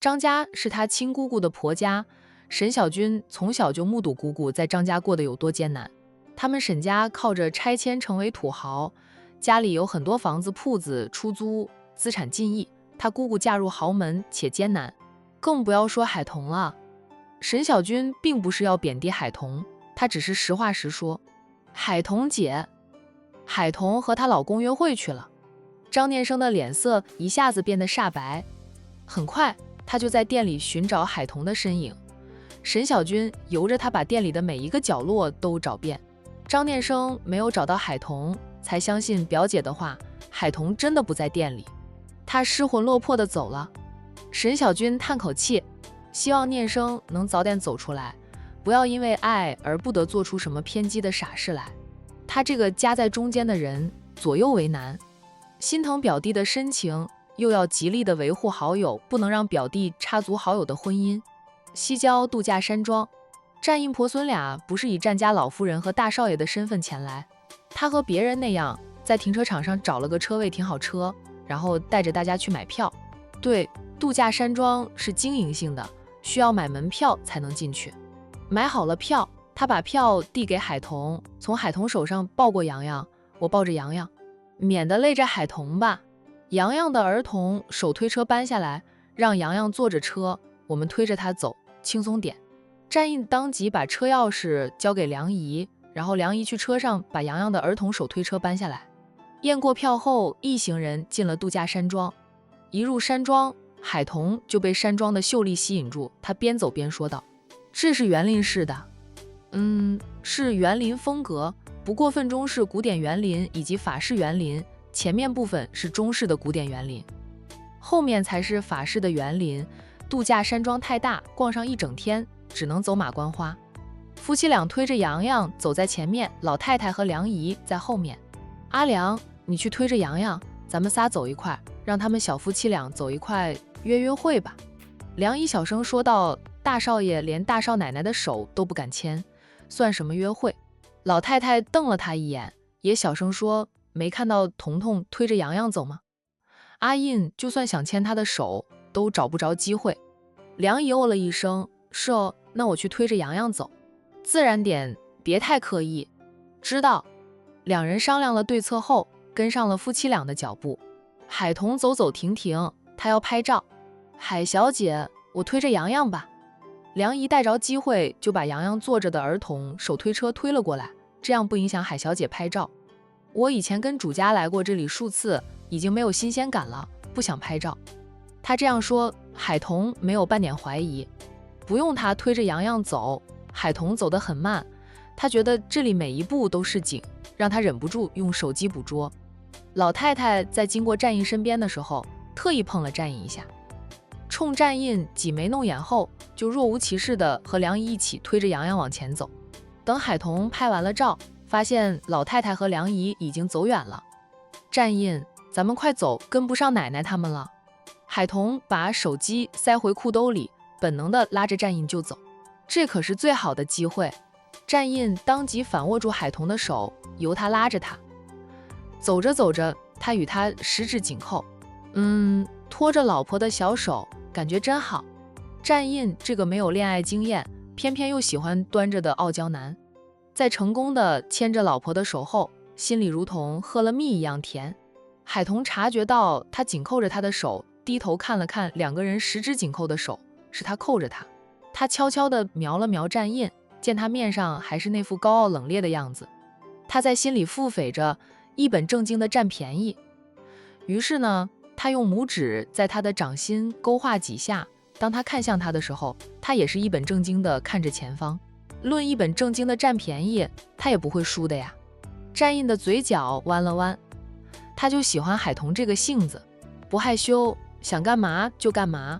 张家是他亲姑姑的婆家，沈小军从小就目睹姑姑在张家过得有多艰难。他们沈家靠着拆迁成为土豪，家里有很多房子铺子出租，资产近亿。他姑姑嫁入豪门且艰难，更不要说海童了。沈小军并不是要贬低海童，他只是实话实说。海童姐，海童和她老公约会去了。张念生的脸色一下子变得煞白，很快他就在店里寻找海童的身影。沈小军由着他把店里的每一个角落都找遍。张念生没有找到海童，才相信表姐的话，海童真的不在店里。他失魂落魄地走了。沈小军叹口气，希望念生能早点走出来，不要因为爱而不得做出什么偏激的傻事来。他这个夹在中间的人左右为难，心疼表弟的深情，又要极力的维护好友，不能让表弟插足好友的婚姻。西郊度假山庄，战印婆孙俩不是以战家老夫人和大少爷的身份前来，他和别人那样在停车场上找了个车位停好车，然后带着大家去买票。对，度假山庄是经营性的，需要买门票才能进去。买好了票，他把票递给海童，从海童手上抱过洋洋，我抱着洋洋，免得累着海童吧。洋洋的儿童手推车搬下来，让洋洋坐着车，我们推着他走，轻松点。战印当即把车钥匙交给梁姨，然后梁姨去车上把洋洋的儿童手推车搬下来。验过票后，一行人进了度假山庄。一入山庄，海童就被山庄的秀丽吸引住，他边走边说道：“这是园林式的，是园林风格，不过分中式古典园林以及法式园林，前面部分是中式的古典园林，后面才是法式的园林。度假山庄太大，逛上一整天，只能走马观花。”夫妻俩推着洋洋走在前面，老太太和梁姨在后面。阿良，你去推着洋洋，咱们仨走一块，让他们小夫妻俩走一块约约会吧。梁姨小声说道：“大少爷连大少奶奶的手都不敢牵，算什么约会？”老太太瞪了他一眼，也小声说：“没看到彤彤推着洋洋走吗？阿印就算想牵他的手，都找不着机会。”梁姨哦了一声：“是哦，那我去推着洋洋走，自然点，别太刻意。”知道。两人商量了对策后，跟上了夫妻俩的脚步。海童走走停停，他要拍照。海小姐，我推着洋洋吧。梁姨带着机会就把洋洋坐着的儿童手推车推了过来，这样不影响海小姐拍照。我以前跟主家来过这里数次，已经没有新鲜感了，不想拍照。他这样说，海童没有半点怀疑。不用他推着洋洋走，海童走得很慢，他觉得这里每一步都是景，让他忍不住用手机捕捉。老太太在经过战印身边的时候，特意碰了战印一下，冲战印挤眉弄眼后，就若无其事地和梁姨一起推着洋洋往前走。等海童拍完了照，发现老太太和梁姨已经走远了。战印，咱们快走，跟不上奶奶他们了。海童把手机塞回裤兜里，本能地拉着战印就走。这可是最好的机会。战印当即反握住海童的手，由他拉着他。走着走着，他与他十指紧扣，拖着老婆的小手，感觉真好。战印这个没有恋爱经验，偏偏又喜欢端着的傲娇男，在成功的牵着老婆的手后，心里如同喝了蜜一样甜。海童察觉到他紧扣着他的手，低头看了看两个人十指紧扣的手，是他扣着他。他悄悄地瞄了瞄战印，见他面上还是那副高傲冷冽的样子，他在心里腹诽着，一本正经地占便宜。于是呢，他用拇指在他的掌心勾画几下，当他看向他的时候，他也是一本正经地看着前方。论一本正经的占便宜，他也不会输的呀。战印的嘴角弯了弯，他就喜欢海童这个性子，不害羞，想干嘛就干嘛。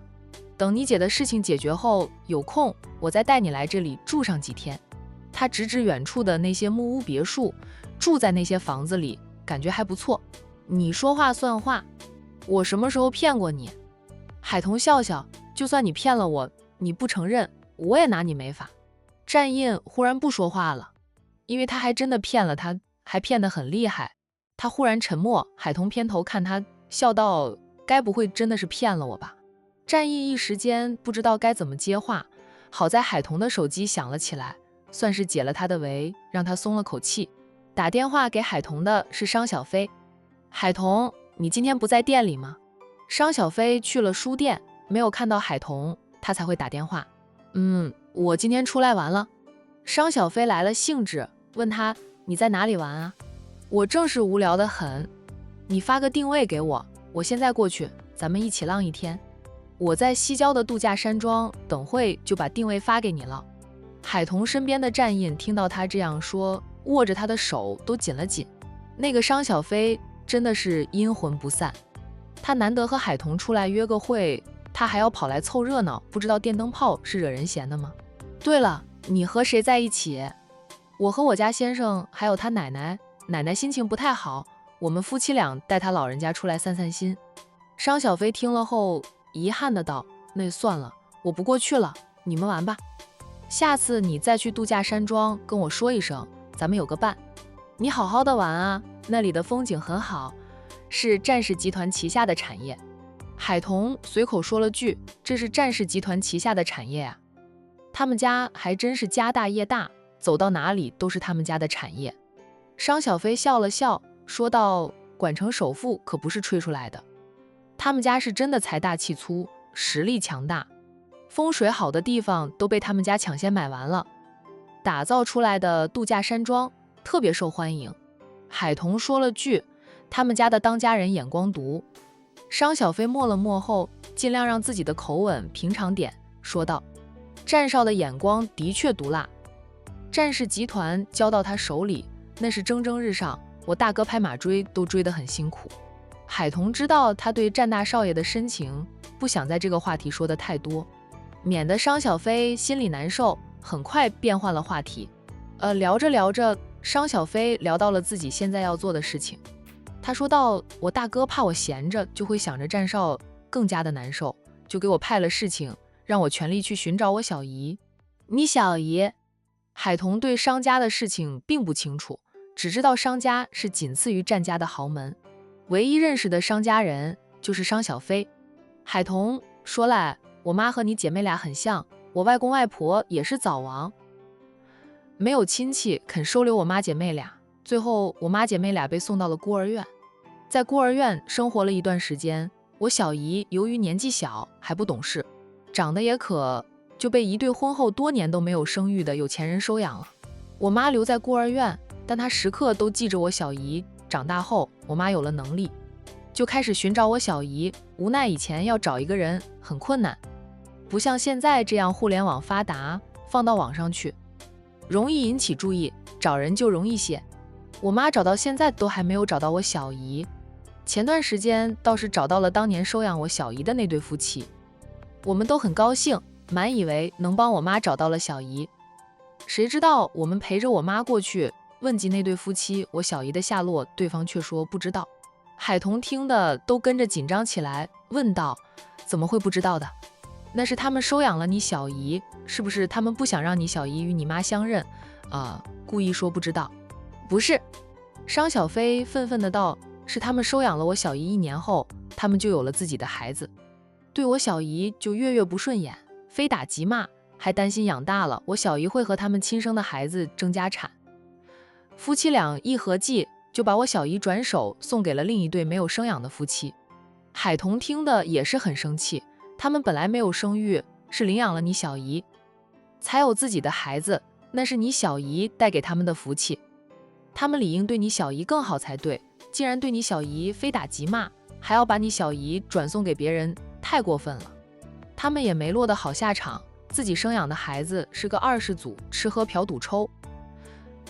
等你姐的事情解决后，有空我再带你来这里住上几天。他指指远处的那些木屋别墅，住在那些房子里，感觉还不错。你说话算话，我什么时候骗过你？海童笑笑，就算你骗了我，你不承认，我也拿你没法。战印忽然不说话了，因为他还真的骗了他，还骗得很厉害。他忽然沉默，海童偏头看他，笑道：该不会真的是骗了我吧？战役一时间不知道该怎么接话，好在海童的手机响了起来，算是解了他的围，让他松了口气。打电话给海童的是商小飞。海童，你今天不在店里吗？商小飞去了书店，没有看到海童，他才会打电话。我今天出来玩了。商小飞来了兴致，问他你在哪里玩啊？我正是无聊得很，你发个定位给我，我现在过去，咱们一起浪一天。我在西郊的度假山庄，等会就把定位发给你了。海童身边的战印听到他这样说，握着他的手都紧了紧。那个商小飞真的是阴魂不散，他难得和海童出来约个会，他还要跑来凑热闹，不知道电灯泡是惹人嫌的吗？对了，你和谁在一起？我和我家先生还有他奶奶，奶奶心情不太好，我们夫妻俩带他老人家出来散散心。商小飞听了后遗憾的道，那算了，我不过去了，你们玩吧。下次你再去度假山庄跟我说一声，咱们有个伴。你好好的玩啊，那里的风景很好，是战氏集团旗下的产业。海童随口说了句，这是战氏集团旗下的产业啊。他们家还真是家大业大，走到哪里都是他们家的产业。商小飞笑了笑，说道，管成首富可不是吹出来的，他们家是真的财大气粗，实力强大，风水好的地方都被他们家抢先买完了，打造出来的度假山庄特别受欢迎。海童说了句，他们家的当家人眼光毒。商小飞默了默后，尽量让自己的口吻平常点，说道，战少的眼光的确毒辣，战氏集团交到他手里，那是蒸蒸日上，我大哥拍马追都追得很辛苦。海童知道他对战大少爷的深情，不想在这个话题说得太多，免得商小飞心里难受，很快变换了话题。聊着聊着，商小飞聊到了自己现在要做的事情。他说道，我大哥怕我闲着就会想着战少，更加的难受，就给我派了事情，让我全力去寻找我小姨。你小姨？海童对商家的事情并不清楚，只知道商家是仅次于战家的豪门，唯一认识的商家人就是商小飞。海童说来，我妈和你姐妹俩很像，我外公外婆也是早亡，没有亲戚肯收留我妈姐妹俩，最后我妈姐妹俩被送到了孤儿院。在孤儿院生活了一段时间，我小姨由于年纪小还不懂事，长得也可，就被一对婚后多年都没有生育的有钱人收养了。我妈留在孤儿院，但她时刻都记着我小姨。长大后，我妈有了能力，就开始寻找我小姨，无奈以前要找一个人很困难，不像现在这样互联网发达，放到网上去容易引起注意，找人就容易些。我妈找到现在都还没有找到我小姨，前段时间倒是找到了当年收养我小姨的那对夫妻，我们都很高兴，满以为能帮我妈找到了小姨。谁知道我们陪着我妈过去问及那对夫妻我小姨的下落，对方却说不知道。海童听的都跟着紧张起来，问道，怎么会不知道的？那是他们收养了你小姨，是不是他们不想让你小姨与你妈相认，故意说不知道？不是，商小飞愤愤的道，是他们收养了我小姨1年后，他们就有了自己的孩子，对我小姨就月月不顺眼，非打即骂，还担心养大了我小姨会和他们亲生的孩子争家产。夫妻俩一合计，就把我小姨转手送给了另一对没有生养的夫妻。海童听的也是很生气，他们本来没有生育，是领养了你小姨，才有自己的孩子，那是你小姨带给他们的福气，他们理应对你小姨更好才对，既然对你小姨非打即骂，还要把你小姨转送给别人，太过分了。他们也没落得好下场，自己生养的孩子是个二世祖，吃喝嫖赌抽，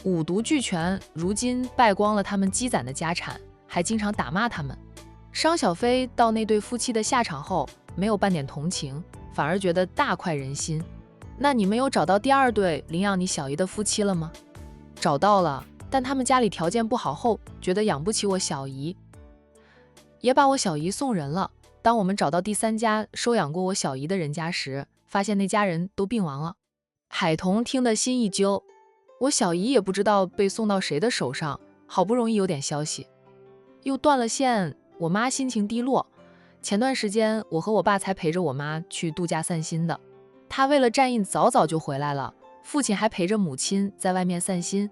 五毒俱全，如今败光了他们积攒的家产，还经常打骂他们。商小飞到那对夫妻的下场后，没有半点同情，反而觉得大快人心。那你们有找到第2对领养你小姨的夫妻了吗？找到了，但他们家里条件不好后，觉得养不起我小姨，也把我小姨送人了。当我们找到第3家收养过我小姨的人家时，发现那家人都病亡了。海童听得心一揪，我小姨也不知道被送到谁的手上，好不容易有点消息，又断了线。我妈心情低落，前段时间我和我爸才陪着我妈去度假散心的，他为了战印早早就回来了，父亲还陪着母亲在外面散心。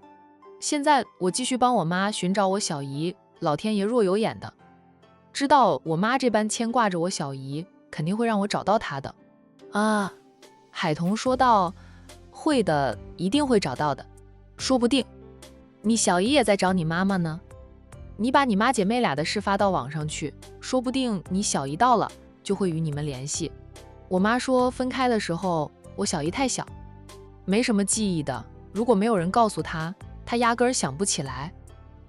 现在我继续帮我妈寻找我小姨，老天爷若有眼的，知道我妈这般牵挂着我小姨，肯定会让我找到她的。啊，海童说道，会的，一定会找到的，说不定你小姨也在找你妈妈呢。你把你妈姐妹俩的事发到网上去，说不定你小姨到了就会与你们联系。我妈说分开的时候我小姨太小，没什么记忆的，如果没有人告诉她，她压根儿想不起来。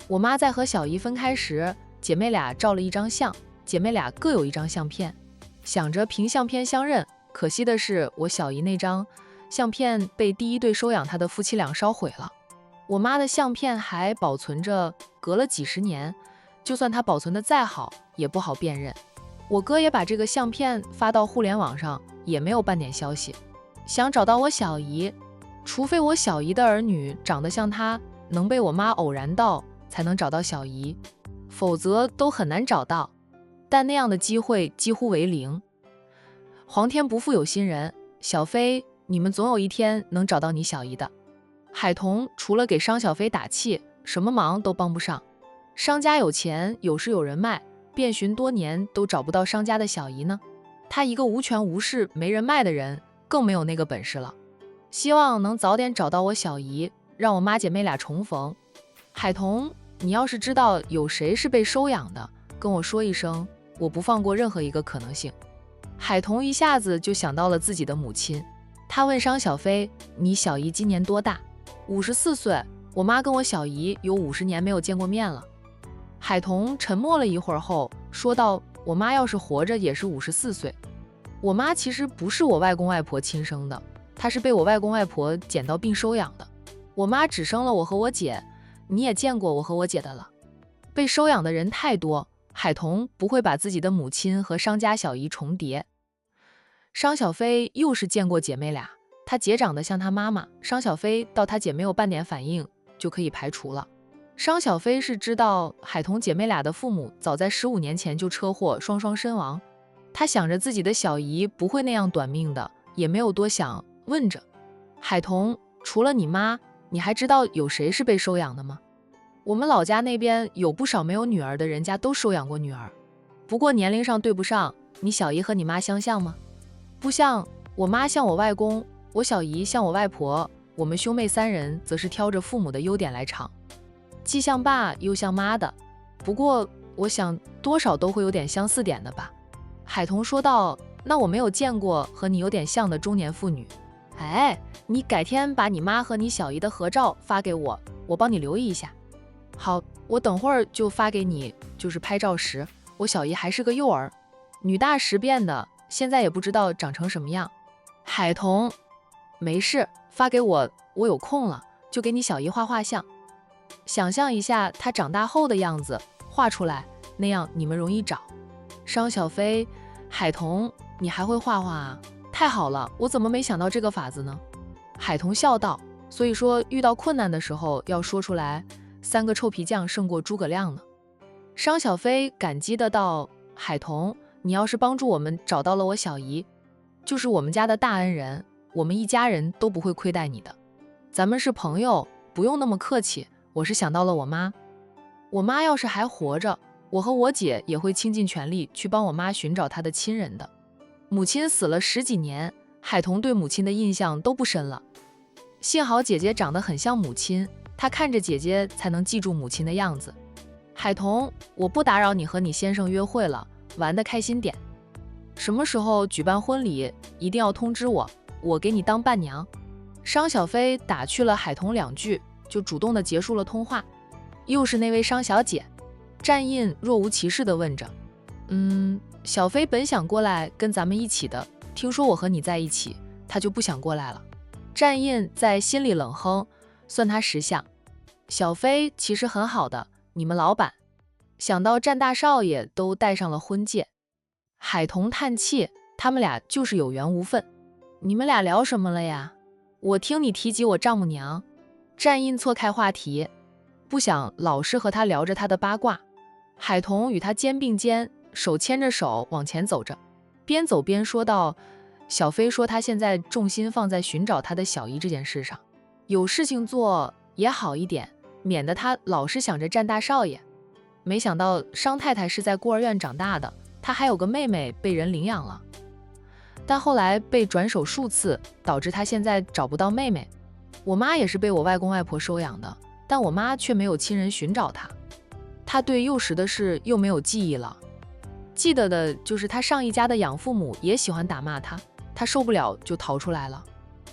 我妈在和小姨分开时，姐妹俩照了一张相，姐妹俩各有一张相片，想着凭相片相认，可惜的是我小姨那张相片被第一对收养她的夫妻俩烧毁了。我妈的相片还保存着，隔了几十年，就算它保存的再好，也不好辨认。我哥也把这个相片发到互联网上，也没有半点消息。想找到我小姨，除非我小姨的儿女长得像她，能被我妈偶然到，才能找到小姨，否则都很难找到。但那样的机会几乎为零。皇天不负有心人，小飞，你们总有一天能找到你小姨的。海童除了给商小飞打气，什么忙都帮不上。商家有钱，有势有人脉，遍寻多年都找不到商家的小姨呢。他一个无权无势没人脉的人，更没有那个本事了。希望能早点找到我小姨，让我妈姐妹俩重逢。海童，你要是知道有谁是被收养的，跟我说一声，我不放过任何一个可能性。海童一下子就想到了自己的母亲，他问商小飞，你小姨今年多大？54岁，我妈跟我小姨有50年没有见过面了。海童沉默了一会儿后说道，我妈要是活着也是54岁。我妈其实不是我外公外婆亲生的，她是被我外公外婆捡到并收养的。我妈只生了我和我姐，你也见过我和我姐的了。被收养的人太多，海童不会把自己的母亲和商家小姨重叠。商小飞又是见过姐妹俩，她姐长得像她妈妈，商小飞到她姐没有半点反应就可以排除了。商小飞是知道海童姐妹俩的父母早在15年前就车祸双双身亡，他想着自己的小姨不会那样短命的，也没有多想，问着海童，除了你妈，你还知道有谁是被收养的吗？我们老家那边有不少没有女儿的人家都收养过女儿，不过年龄上对不上。你小姨和你妈相像吗？不像，我妈像我外公，我小姨像我外婆，我们兄妹3人则是挑着父母的优点来尝，既像爸又像妈的，不过我想多少都会有点相似点的吧。海童说道，那我没有见过和你有点像的中年妇女。哎，你改天把你妈和你小姨的合照发给我，我帮你留意一下。好，我等会儿就发给你，就是拍照时，我小姨还是个幼儿，女大十变的，现在也不知道长成什么样。海童，没事，发给我，我有空了就给你小姨画画像，想象一下她长大后的样子，画出来，那样你们容易找。商小飞，海童，你还会画画啊？太好了，我怎么没想到这个法子呢？海童笑道，所以说遇到困难的时候要说出来，3个臭皮匠胜过诸葛亮呢。商小飞感激的道，海童，你要是帮助我们找到了我小姨，就是我们家的大恩人，我们一家人都不会亏待你的。咱们是朋友，不用那么客气。我是想到了我妈，我妈要是还活着，我和我姐也会倾尽全力去帮我妈寻找她的亲人的。母亲死了10几年，海童对母亲的印象都不深了。幸好姐姐长得很像母亲，她看着姐姐才能记住母亲的样子。海童，我不打扰你和你先生约会了，玩得开心点。什么时候举办婚礼，一定要通知我，我给你当伴娘。商小飞打趣了海童2句，就主动地结束了通话。又是那位商小姐，战印若无其事地问着。小飞本想过来跟咱们一起的，听说我和你在一起，他就不想过来了。战印在心里冷哼，算他识相。小飞其实很好的，你们老板，想到战大少爷都戴上了婚戒。海童叹气，他们俩就是有缘无分。你们俩聊什么了呀？我听你提及我丈母娘。战印错开话题，不想老是和他聊着他的八卦。海童与他肩并肩，手牵着手往前走着，边走边说道：小飞说他现在重心放在寻找他的小姨这件事上，有事情做也好一点，免得他老是想着占大少爷。没想到商太太是在孤儿院长大的，她还有个妹妹被人领养了，但后来被转手数次，导致她现在找不到妹妹。我妈也是被我外公外婆收养的，但我妈却没有亲人寻找她。她对幼时的事又没有记忆了，记得的就是她上一家的养父母也喜欢打骂她，她受不了就逃出来了。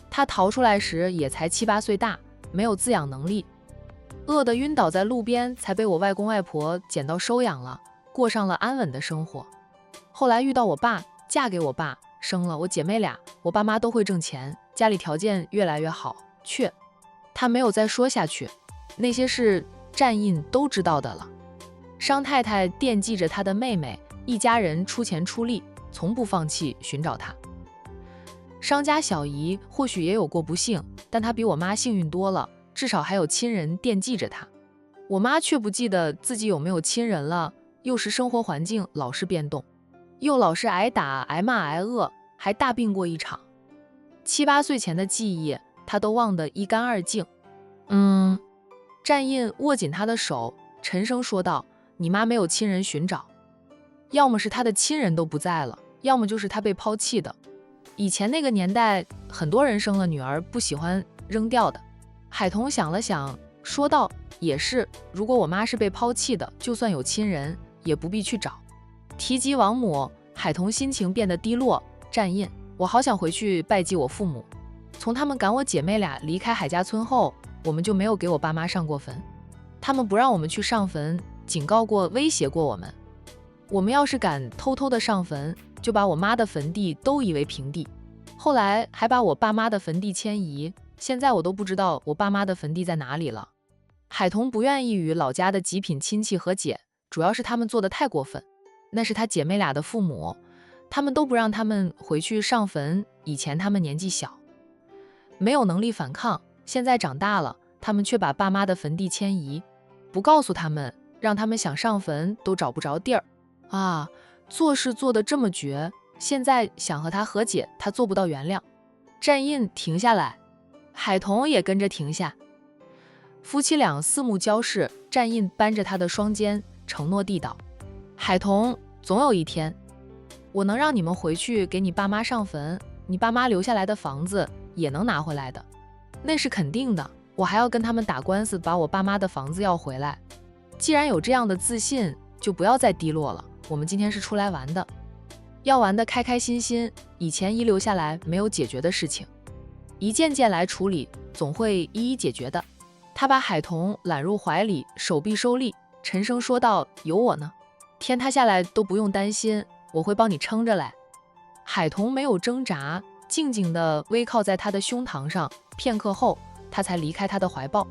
她逃出来时也才7、8岁大，没有自养能力，饿得晕倒在路边，才被我外公外婆捡到收养了，过上了安稳的生活。后来遇到我爸，嫁给我爸，生了我姐妹俩，我爸妈都会挣钱，家里条件越来越好。她没有再说下去，那些事战印都知道的了。商太太惦记着她的妹妹，一家人出钱出力，从不放弃寻找她。商家小姨或许也有过不幸，但她比我妈幸运多了，至少还有亲人惦记着她。我妈却不记得自己有没有亲人了，又是生活环境老是变动，又老是挨打挨骂挨饿，还大病过一场。7、8岁前的记忆她都忘得一干二净。战印握紧她的手，沉声说道：你妈没有亲人寻找，要么是她的亲人都不在了，要么就是她被抛弃的。以前那个年代，很多人生了女儿不喜欢扔掉的。海童想了想，说道：也是，如果我妈是被抛弃的，就算有亲人，也不必去找。提及王母，海童心情变得低落。战印，我好想回去拜祭我父母。从他们赶我姐妹俩离开海家村后，我们就没有给我爸妈上过坟。他们不让我们去上坟，警告过威胁过我们，我们要是敢偷偷的上坟，就把我妈的坟地都夷为平地。后来还把我爸妈的坟地迁移，现在我都不知道我爸妈的坟地在哪里了。海童不愿意与老家的极品亲戚和解，主要是他们做得太过分。那是他姐妹俩的父母，他们都不让他们回去上坟。以前他们年纪小，没有能力反抗，现在长大了，他们却把爸妈的坟地迁移，不告诉他们，让他们想上坟都找不着地儿啊！做事做得这么绝，现在想和他和解，他做不到原谅。战印停下来，海童也跟着停下。夫妻俩四目交视，战印扳着他的双肩，承诺地道：海童，总有一天，我能让你们回去给你爸妈上坟，你爸妈留下来的房子也能拿回来的，那是肯定的。我还要跟他们打官司，把我爸妈的房子要回来。既然有这样的自信，就不要再低落了。我们今天是出来玩的，要玩的开开心心，以前遗留下来没有解决的事情，一件件来处理，总会一一解决的。他把海童揽入怀里，手臂收力，沉声说道：有我呢，天塌下来都不用担心，我会帮你撑着来。海童没有挣扎，静静地微靠在他的胸膛上，片刻后他才离开他的怀抱，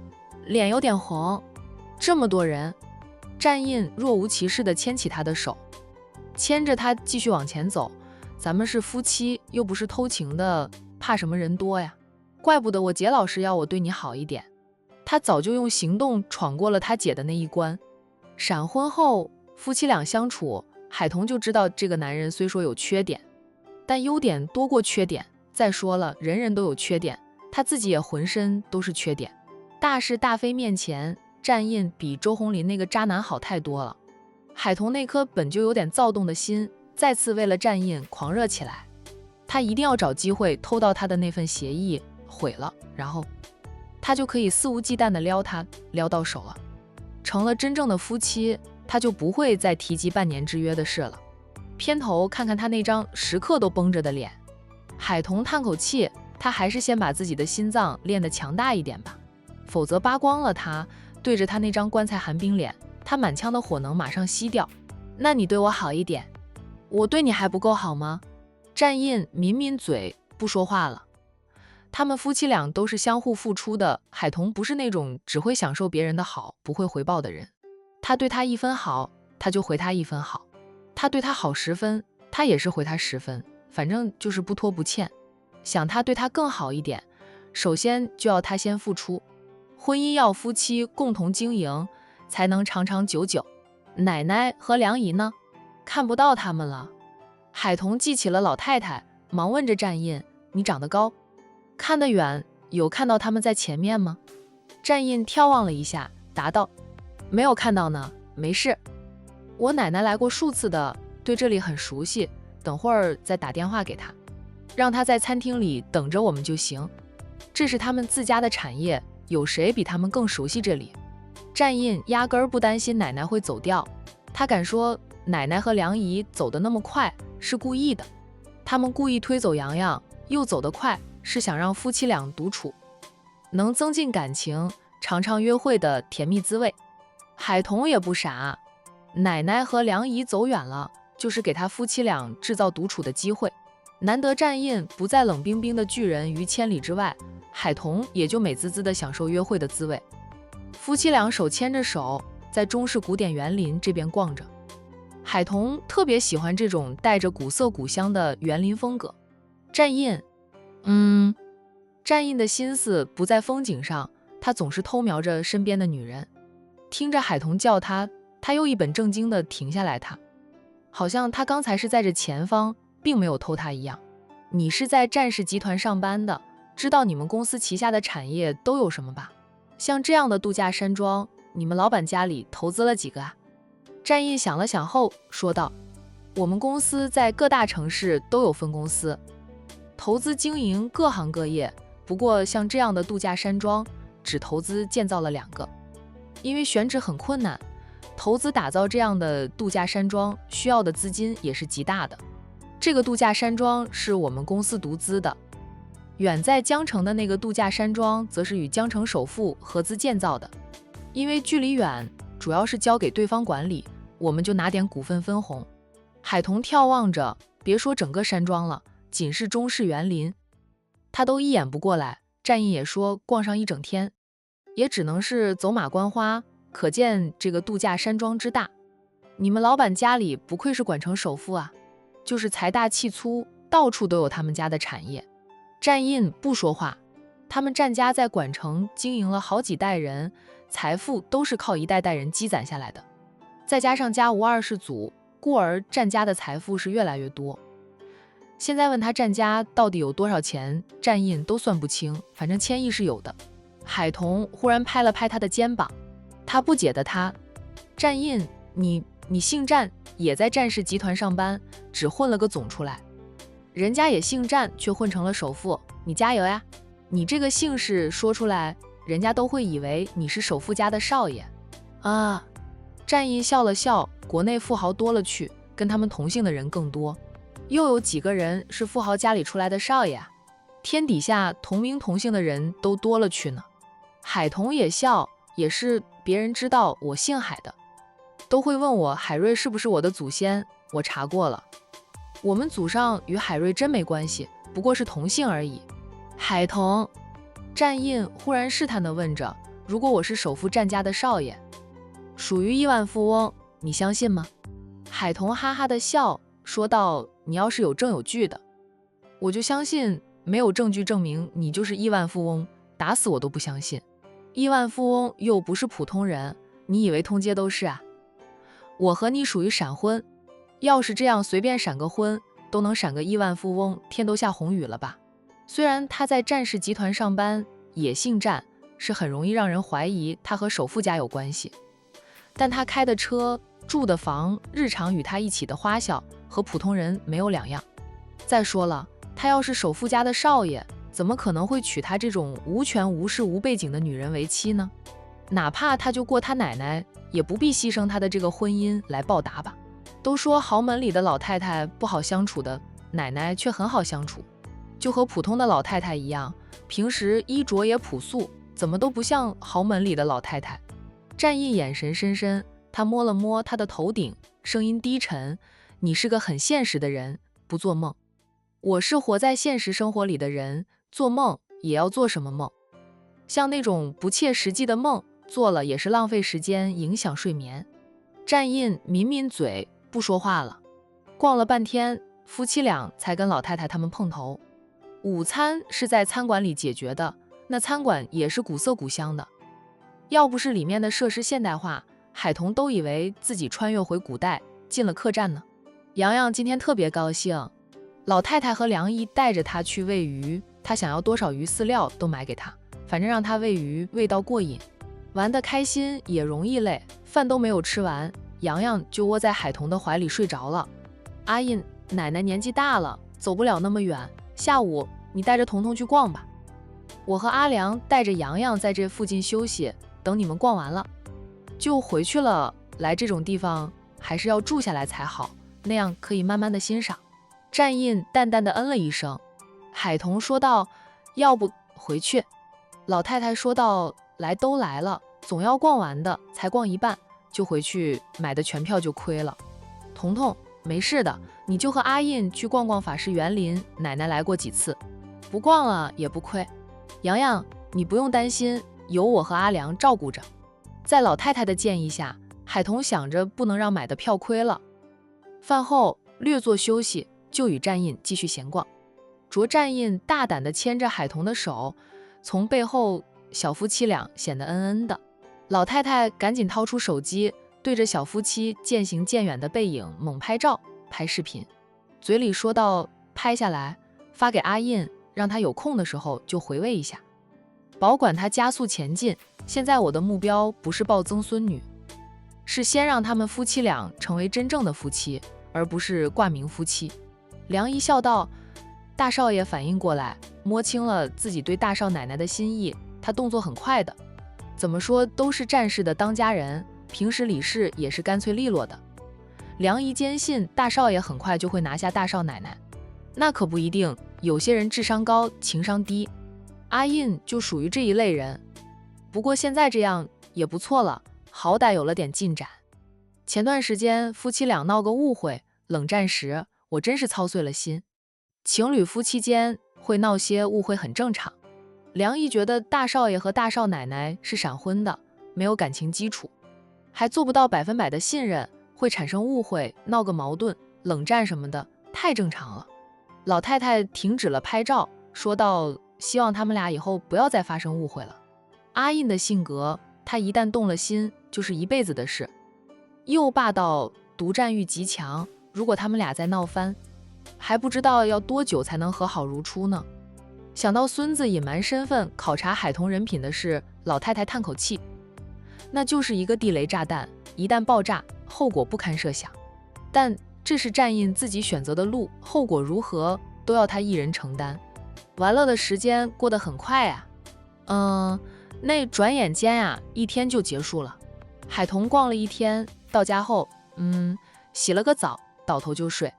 脸有点红。这么多人，战印若无其事地牵起他的手，牵着他继续往前走。咱们是夫妻，又不是偷情的，怕什么人多呀？怪不得我姐老师要我对你好一点，他早就用行动闯过了他姐的那一关。闪婚后，夫妻俩相处，海童就知道这个男人虽说有缺点，但优点多过缺点。再说了，人人都有缺点，他自己也浑身都是缺点。大是大非面前，战印比周鸿林那个渣男好太多了。海童那颗本就有点躁动的心，再次为了战印狂热起来。他一定要找机会偷到他的那份协议，毁了，然后他就可以肆无忌惮地撩他，撩到手了。成了真正的夫妻，他就不会再提及半年之约的事了。偏头看看他那张时刻都绷着的脸，海童叹口气，他还是先把自己的心脏练得强大一点吧，否则扒光了他，对着他那张棺材寒冰脸，他满腔的火能马上熄掉。那你对我好一点，我对你还不够好吗？战印抿抿嘴，不说话了。他们夫妻俩都是相互付出的，海童不是那种只会享受别人的好，不会回报的人。他对他1分好，他就回他1分好；他对他好10分，他也是回他10分，反正就是不拖不欠。想他对他更好一点，首先就要他先付出。婚姻要夫妻共同经营，才能长长久久。奶奶和梁姨呢？看不到他们了。海童记起了老太太，忙问着战印：你长得高，看得远，有看到他们在前面吗？战印眺望了一下，答道：没有看到呢，没事。我奶奶来过数次的，对这里很熟悉，等会儿再打电话给她，让她在餐厅里等着我们就行。这是他们自家的产业，有谁比他们更熟悉这里？战印压根儿不担心奶奶会走掉，他敢说奶奶和梁姨走得那么快是故意的，他们故意推走洋洋，又走得快，是想让夫妻俩独处，能增进感情，尝尝约会的甜蜜滋味。海童也不傻，奶奶和梁姨走远了，就是给他夫妻俩制造独处的机会。难得战印不再冷冰冰的巨人于千里之外，海童也就美滋滋地享受约会的滋味。夫妻俩手牵着手，在中式古典园林这边逛着。海童特别喜欢这种带着古色古香的园林风格。战印，战印的心思不在风景上，他总是偷瞄着身边的女人。听着海童叫他，他又一本正经地停下来，他好像他刚才是在这前方，并没有偷他一样。你是在战氏集团上班的，知道你们公司旗下的产业都有什么吧？像这样的度假山庄，你们老板家里投资了几个啊？战印想了想后说道：我们公司在各大城市都有分公司，投资经营各行各业，不过像这样的度假山庄，只投资建造了2个。因为选址很困难，投资打造这样的度假山庄需要的资金也是极大的。这个度假山庄是我们公司独资的，远在江城的那个度假山庄则是与江城首富合资建造的。因为距离远，主要是交给对方管理，我们就拿点股份分红。海童眺望着，别说整个山庄了，仅是中式园林，他都一眼不过来。战印也说逛上一整天，也只能是走马观花，可见这个度假山庄之大。你们老板家里不愧是管城首富啊，就是财大气粗，到处都有他们家的产业。战印不说话，他们战家在管城经营了好几代人，财富都是靠一代代人积攒下来的，再加上家无二世祖，故而战家的财富是越来越多。现在问他战家到底有多少钱，战印都算不清，反正千亿是有的。海童忽然拍了拍他的肩膀，他不解的他：战印，你姓战，也在战氏集团上班，只混了个总出来。人家也姓战，却混成了首富，你加油呀！你这个姓氏说出来，人家都会以为你是首富家的少爷啊。战印笑了笑，国内富豪多了去，跟他们同姓的人更多，又有几个人是富豪家里出来的少爷啊？天底下同名同姓的人都多了去呢。海童也笑，也是别人知道我姓海的，都会问我海瑞是不是我的祖先，我查过了，我们祖上与海瑞真没关系，不过是同姓而已。海童，战印忽然试探地问着，如果我是首富战家的少爷，属于亿万富翁，你相信吗？海童哈哈地笑，说道：你要是有证有据的，我就相信；没有证据证明你就是亿万富翁，打死我都不相信。亿万富翁又不是普通人，你以为通街都是啊？我和你属于闪婚，要是这样随便闪个婚，都能闪个亿万富翁，天都下红雨了吧？虽然他在战氏集团上班，也姓战，是很容易让人怀疑他和首富家有关系，但他开的车、住的房，日常与他一起的花销，和普通人没有两样。再说了，他要是首富家的少爷，怎么可能会娶他这种无权无势无背景的女人为妻呢？哪怕他就过他奶奶，也不必牺牲他的这个婚姻来报答吧。都说豪门里的老太太不好相处的，奶奶却很好相处，就和普通的老太太一样，平时衣着也朴素，怎么都不像豪门里的老太太。战印眼神深深，他摸了摸他的头顶，声音低沉：你是个很现实的人，不做梦。我是活在现实生活里的人，做梦也要做什么梦？像那种不切实际的梦，做了也是浪费时间，影响睡眠。战印抿抿嘴，不说话了。逛了半天，夫妻俩才跟老太太他们碰头。午餐是在餐馆里解决的，那餐馆也是古色古香的，要不是里面的设施现代化，海童都以为自己穿越回古代，进了客栈呢。洋洋今天特别高兴，老太太和梁姨带着她去喂鱼，她想要多少鱼饲料都买给她，反正让她喂鱼喂到过瘾。玩得开心也容易累，饭都没有吃完，洋洋就窝在海童的怀里睡着了。阿印，奶奶年纪大了，走不了那么远，下午你带着彤彤去逛吧。我和阿良带着洋洋在这附近休息，等你们逛完了就回去了。来这种地方还是要住下来才好，那样可以慢慢的欣赏。战印淡淡的嗯了一声。海童说道，要不回去。老太太说道，来都来了，总要逛完的，才逛一半就回去，买的全票就亏了。彤彤，没事的，你就和阿印去逛逛法师园林，奶奶来过几次，不逛了也不亏。洋洋，你不用担心，有我和阿良照顾着。在老太太的建议下，海童想着不能让买的票亏了。饭后略作休息，就与战印继续闲逛。着战印大胆地牵着海童的手，从背后小夫妻俩显得恩恩的。老太太赶紧掏出手机，对着小夫妻渐行渐远的背影猛拍照拍视频，嘴里说道，拍下来发给阿印，让他有空的时候就回味一下，保管他加速前进。现在我的目标不是抱曾孙女，是先让他们夫妻俩成为真正的夫妻，而不是挂名夫妻。梁姨笑道，大少爷反应过来，摸清了自己对大少奶奶的心意，他动作很快的。怎么说都是战士的当家人，平时理事也是干脆利落的。梁姨坚信大少爷很快就会拿下大少奶奶，那可不一定，有些人智商高，情商低，阿印就属于这一类人。不过现在这样也不错了，好歹有了点进展。前段时间夫妻俩闹个误会，冷战时我真是操碎了心。情侣夫妻间会闹些误会很正常。梁姨觉得大少爷和大少奶奶是闪婚的，没有感情基础，还做不到100%的信任，会产生误会，闹个矛盾，冷战什么的，太正常了。老太太停止了拍照，说道，希望他们俩以后不要再发生误会了。阿印的性格，他一旦动了心，就是一辈子的事，又霸道，独占欲极强，如果他们俩再闹翻，还不知道要多久才能和好如初呢。想到孙子隐瞒身份考察海童人品的事，老太太叹口气，那就是一个地雷炸弹，一旦爆炸，后果不堪设想。但这是战印自己选择的路，后果如何都要他一人承担。玩乐的时间过得很快啊，那转眼间呀，一天就结束了。海童逛了一天，到家后，洗了个澡，倒头就睡。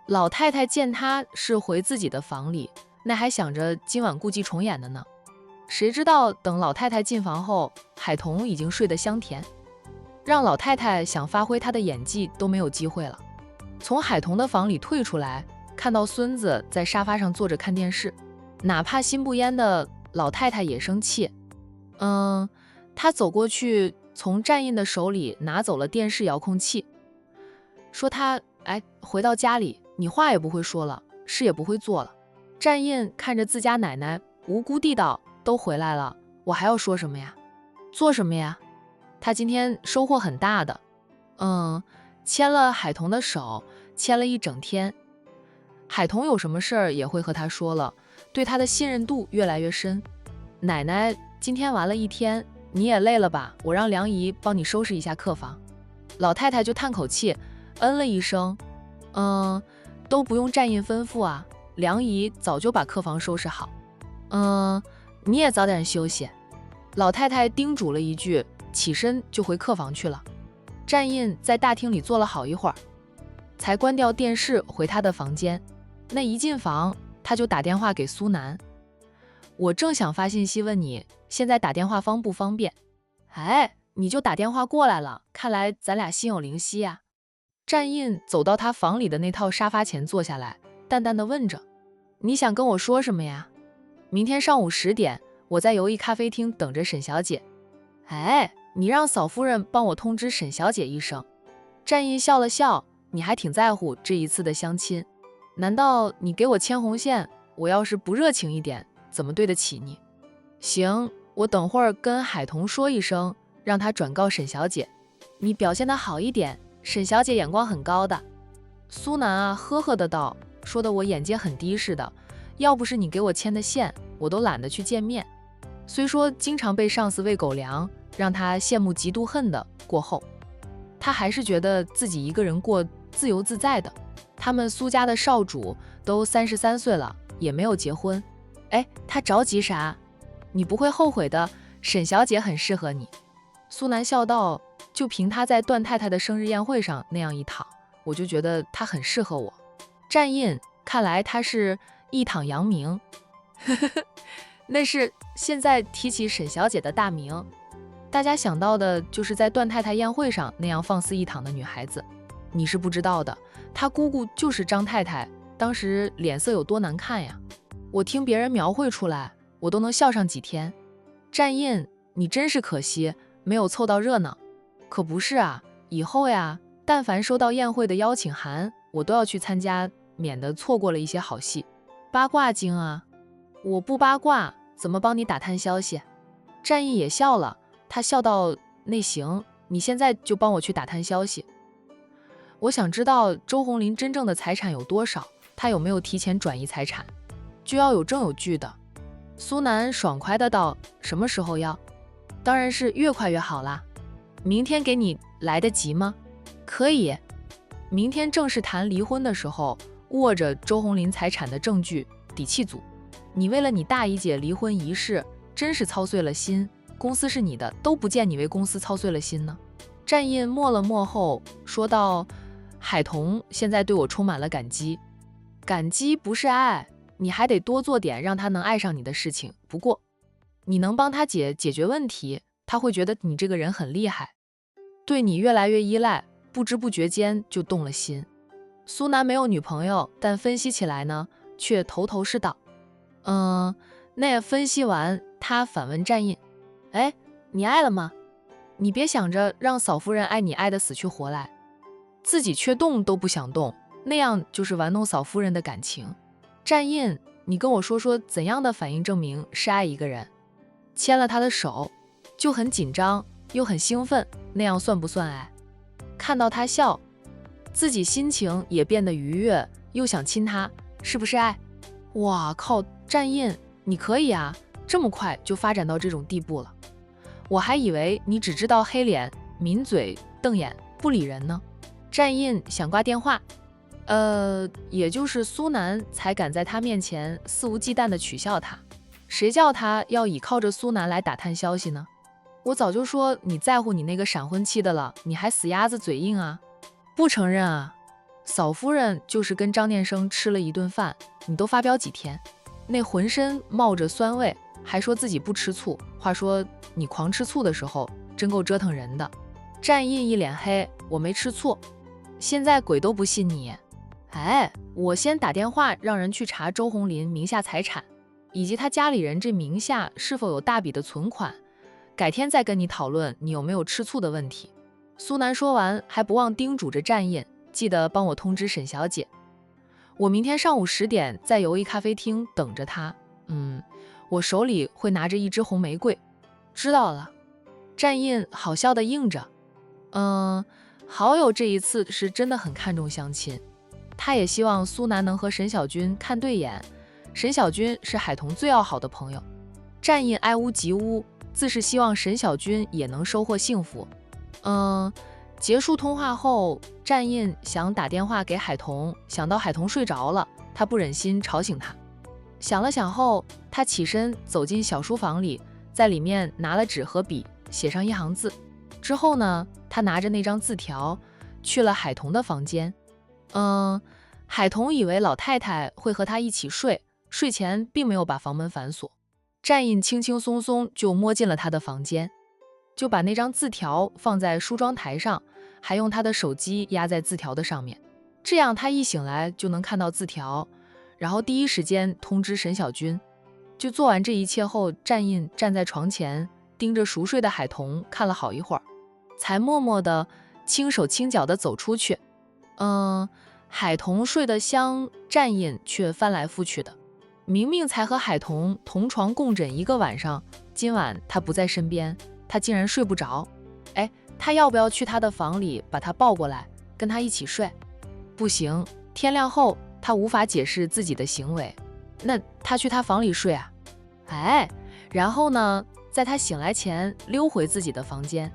老太太见他是回自己的房里，那还想着今晚故伎重演的呢。谁知道等老太太进房后，海童已经睡得香甜，让老太太想发挥她的演技都没有机会了。从海童的房里退出来，看到孙子在沙发上坐着看电视，哪怕心不焉的老太太也生气。她走过去，从战印的手里拿走了电视遥控器，说他回到家里，你话也不会说了，事也不会做了。战印看着自家奶奶，无辜地道，都回来了，我还要说什么呀？做什么呀？他今天收获很大的，牵了海童的手，牵了一整天。海童有什么事儿也会和他说了，对他的信任度越来越深。奶奶，今天玩了一天，你也累了吧？我让梁姨帮你收拾一下客房。老太太就叹口气，了一声，都不用战印吩咐啊，梁姨早就把客房收拾好。你也早点休息。老太太叮嘱了一句，起身就回客房去了。战印在大厅里坐了好一会儿，才关掉电视回他的房间。那一进房，他就打电话给苏南，我正想发信息问你，现在打电话方不方便？你就打电话过来了，看来咱俩心有灵犀呀。战印走到他房里的那套沙发前坐下来，淡淡的问着，你想跟我说什么呀？明天上午10点，我在游艺咖啡厅等着沈小姐。你让嫂夫人帮我通知沈小姐一声。战印笑了笑，你还挺在乎这一次的相亲，难道你给我牵红线，我要是不热情一点，怎么对得起你？行，我等会儿跟海童说一声，让他转告沈小姐，你表现得好一点，沈小姐眼光很高的。苏南啊，呵呵的道，说的我眼界很低似的。要不是你给我牵的线，我都懒得去见面。虽说经常被上司喂狗粮，让他羡慕嫉妒恨的过后，他还是觉得自己一个人过自由自在的。他们苏家的少主都33岁了，也没有结婚。哎，他着急啥？你不会后悔的，沈小姐很适合你。苏南笑道，就凭他在段太太的生日宴会上那样一躺，我就觉得他很适合我。战印，看来他是一躺扬名。那是现在提起沈小姐的大名，大家想到的就是在段太太宴会上那样放肆一躺的女孩子。你是不知道的，她姑姑就是张太太，当时脸色有多难看呀，我听别人描绘出来，我都能笑上几天。战印，你真是可惜，没有凑到热闹。可不是啊，以后呀，但凡收到宴会的邀请函，我都要去参加，免得错过了一些好戏。八卦精啊，我不八卦，怎么帮你打探消息？战印也笑了，他笑道，那行，你现在就帮我去打探消息。我想知道周红林真正的财产有多少，他有没有提前转移财产，就要有证有据的。苏南爽快的道，什么时候要？当然是越快越好啦。明天给你来得及吗？可以，明天正式谈离婚的时候，握着周红林财产的证据，底气足。你为了你大姨姐离婚一事，真是操碎了心，公司是你的，都不见你为公司操碎了心呢。战印默了默后说道，海童现在对我充满了感激，感激不是爱，你还得多做点让他能爱上你的事情。不过你能帮他解决问题，他会觉得你这个人很厉害，对你越来越依赖，不知不觉间就动了心。苏南没有女朋友，但分析起来呢，却头头是道。那分析完，他反问战印，哎，你爱了吗？你别想着让嫂夫人爱你爱得死去活来，自己却动都不想动，那样就是玩弄嫂夫人的感情。战印，你跟我说说怎样的反应证明是爱一个人？牵了他的手，就很紧张又很兴奋，那样算不算爱？看到他笑，自己心情也变得愉悦，又想亲他，是不是爱？哇靠，战印，你可以啊，这么快就发展到这种地步了。我还以为你只知道黑脸、抿嘴、瞪眼、不理人呢。战印想挂电话，也就是苏南才敢在他面前肆无忌惮地取笑他。谁叫他要倚靠着苏南来打探消息呢？我早就说你在乎你那个闪婚妻的了，你还死鸭子嘴硬啊？不承认啊？嫂夫人就是跟张念生吃了一顿饭，你都发飙几天，那浑身冒着酸味，还说自己不吃醋。话说你狂吃醋的时候，真够折腾人的。战印一脸黑，我没吃醋，现在鬼都不信你。哎，我先打电话让人去查周红林名下财产，以及他家里人这名下是否有大笔的存款，改天再跟你讨论你有没有吃醋的问题。苏南说完，还不忘叮嘱着战印，记得帮我通知沈小姐，我明天上午10点在友谊咖啡厅等着她。我手里会拿着一支红玫瑰。知道了。战印好笑的应着。好友这一次是真的很看重相亲，他也希望苏南能和沈小军看对眼。沈小军是海童最要好的朋友。战印挨屋及乌，自是希望沈小军也能收获幸福。结束通话后，战印想打电话给海童，想到海童睡着了，他不忍心吵醒他。想了想后，他起身走进小书房里，在里面拿了纸和笔，写上一行字。之后呢，他拿着那张字条去了海童的房间。海童以为老太太会和他一起睡，睡前并没有把房门反锁。战印轻轻松松就摸进了他的房间，就把那张字条放在梳妆台上，还用他的手机压在字条的上面，这样他一醒来就能看到字条，然后第一时间通知沈小军。就做完这一切后，战印站在床前盯着熟睡的海童看了好一会儿，才默默地轻手轻脚地走出去。海童睡得香，战印却翻来覆去的。明明才和海童同床共枕一个晚上，今晚他不在身边，他竟然睡不着。他要不要去他的房里把他抱过来，跟他一起睡。不行，天亮后他无法解释自己的行为。那他去他房里睡啊？哎，然后呢，在他醒来前溜回自己的房间。